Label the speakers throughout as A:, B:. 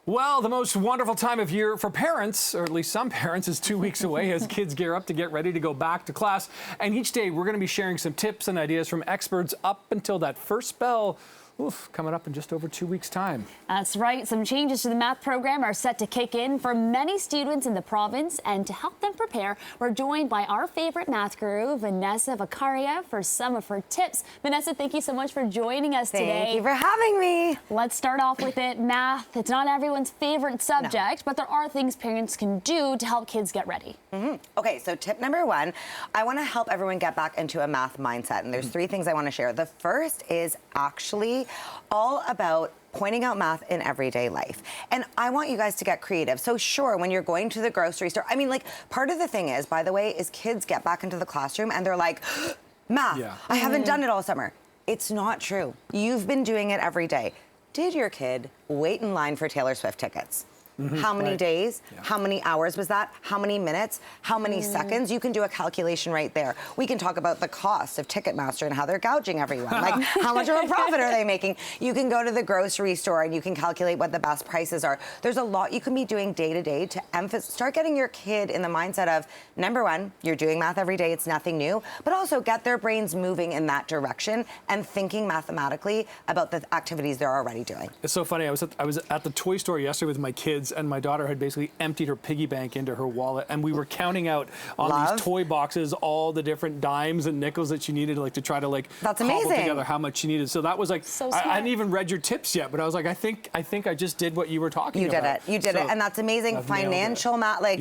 A: Well, the most wonderful time of year for parents, or at least some parents, is 2 weeks away as kids gear up to get ready to go back to class. And each day we're going to be sharing some tips and ideas from experts up until that first bell. Oof, coming up in just over 2 weeks' time.
B: That's right. Some changes to the math program are set to kick in for many students in the province. And to help them prepare, we're joined by our favorite math guru, Vanessa Vaccaria, for some of her tips. Vanessa, thank you so much for joining us today.
C: Thank you for having me.
B: Let's start off with it. Math, it's not everyone's favorite subject, but there are things parents can do to help kids get ready.
C: Okay, so tip number one, I want to help everyone get back into a math mindset. And there's three things I want to share. The first is actually all about pointing out math in everyday life. And I want you guys to get creative. So sure, when you're going to the grocery store, I mean, like, part of the thing is, by the way, is kids get back into the classroom and they're like, math, I haven't done it all summer. It's not true. You've been doing it every day. Did your kid wait in line for Taylor Swift tickets? How many days? How many hours was that? How many minutes? How many seconds? You can do a calculation right there. We can talk about the cost of Ticketmaster and how they're gouging everyone. Like, how much of a profit are they making? You can go to the grocery store and you can calculate what the best prices are. There's a lot you can be doing day to day to start getting your kid in the mindset of, number one, you're doing math every day, it's nothing new, but also get their brains moving in that direction and thinking mathematically about the activities they're already doing.
A: It's so funny. I was at the toy store yesterday with my kids, and my daughter had basically emptied her piggy bank into her wallet, and we were counting out on these toy boxes all the different dimes and nickels that she needed, like, to try to, like,
C: that's
A: cobble
C: amazing
A: together how much she needed. So that was like,
B: so
A: I hadn't even read your tips yet, but I was like, I think I just did what you were talking about.
C: You did it, and that's amazing. Financial math, like,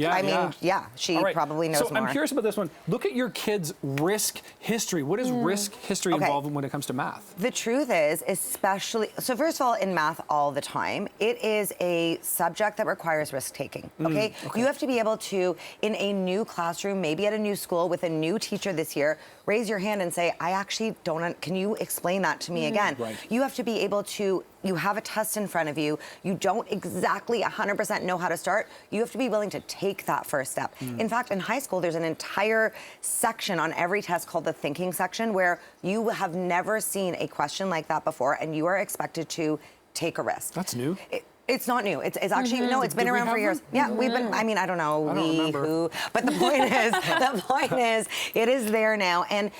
C: she probably knows more.
A: I'm curious about this one. Look at your kids' risk history. What is risk history involved when it comes to math?
C: The truth is, especially, so first of all, in math all the time, it is a subject that requires risk-taking, okay? You have to be able to, in a new classroom, maybe at a new school with a new teacher this year, raise your hand and say, I actually don't, can you explain that to me again?
A: Right.
C: You have to be able to, you have a test in front of you, you don't exactly 100% know how to start, you have to be willing to take that first step. In fact, in high school, there's an entire section on every test called the thinking section, where you have never seen a question like that before, and you are expected to take a risk.
A: That's new.
C: It's not new. It's actually, no, it's been around for years. Yeah, we've been, I mean, I don't know who, but the point is, it is there now. And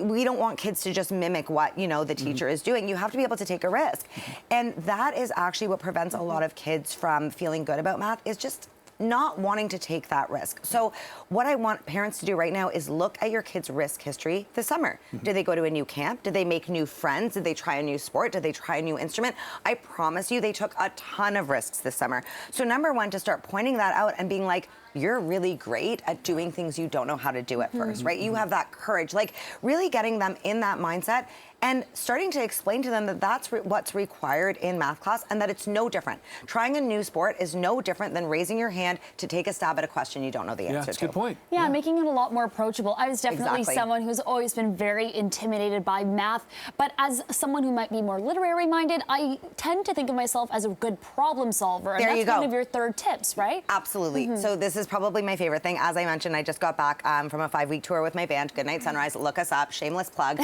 C: we don't want kids to just mimic what, the teacher is doing. You have to be able to take a risk. And that is actually what prevents a lot of kids from feeling good about math, is just not wanting to take that risk. So what I want parents to do right now is look at your kids' risk history this summer. Did they go to a new camp? Did they make new friends? Did they try a new sport? Did they try a new instrument? I promise you they took a ton of risks this summer. So number one, to start pointing that out and being like, you're really great at doing things you don't know how to do at first, right? You have that courage, like really getting them in that mindset and starting to explain to them that that's what's required in math class and that it's no different. Trying a new sport is no different than raising your hand to take a stab at a question you don't know the answer to.
A: That's a good point.
B: Yeah, making it a lot more approachable. I was definitely someone who's always been very intimidated by math, but as someone who might be more literary minded, I tend to think of myself as a good problem solver. And that's one of your third tips, right?
C: Absolutely. So this is probably my favorite thing. As I mentioned, I just got back from a 5-week tour with my band, Goodnight Sunrise. Look us up, shameless plug.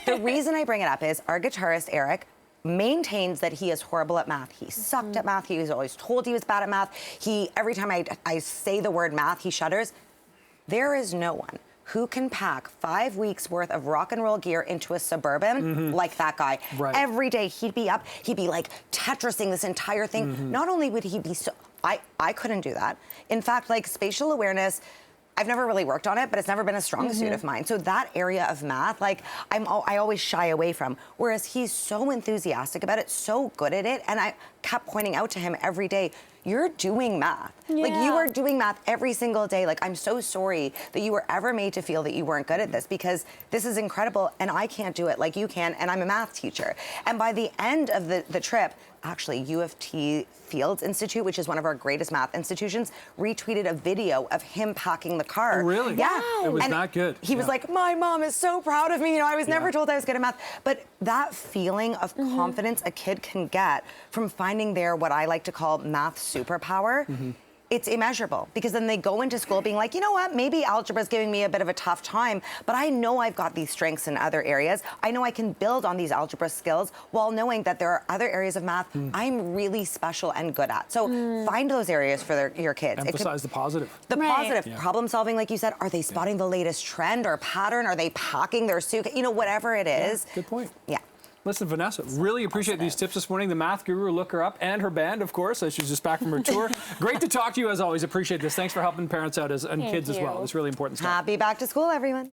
C: The reason I bring it up is our guitarist, Eric, maintains that he is horrible at math. He sucked at math. He was always told he was bad at math. Every time I say the word math, he shudders. There is no one who can pack 5 weeks worth of rock and roll gear into a Suburban like that guy. Right. Every day he'd be up, he'd be like Tetrising this entire thing. Not only would he be so, I couldn't do that. In fact, like spatial awareness, I've never really worked on it, but it's never been a strong suit of mine. So that area of math, like I always shy away from. Whereas he's so enthusiastic about it, so good at it, and I kept pointing out to him every day, you're doing math. Like, you are doing math every single day. Like, I'm so sorry that you were ever made to feel that you weren't good at this, because this is incredible and I can't do it like you can, and I'm a math teacher. And by the end of the trip, actually, U of T Fields Institute, which is one of our greatest math institutions, retweeted a video of him packing the car.
A: Oh, really?
C: Yeah.
A: Wow. It was that good.
C: He was like, my mom is so proud of me. I was never told I was good at math. But that feeling of confidence a kid can get from finding their, what I like to call, math superpower, it's immeasurable, because then they go into school being like, you know what, maybe algebra is giving me a bit of a tough time, but I know I've got these strengths in other areas. I know I can build on these algebra skills while knowing that there are other areas of math I'm really special and good at. So find those areas for your kids.
A: Emphasize the positive.
C: The positive.
A: Yeah.
C: Problem solving, like you said, are they spotting the latest trend or pattern? Are they packing their suitcase? You know, whatever it is.
A: Good point.
C: Yeah.
A: Listen, Vanessa, really appreciate these tips this morning. The math guru, look her up, and her band, of course, as she's just back from her tour. Great to talk to you as always. Appreciate this. Thanks for helping parents out and kids as well. It's really important stuff.
C: Happy back to school, everyone.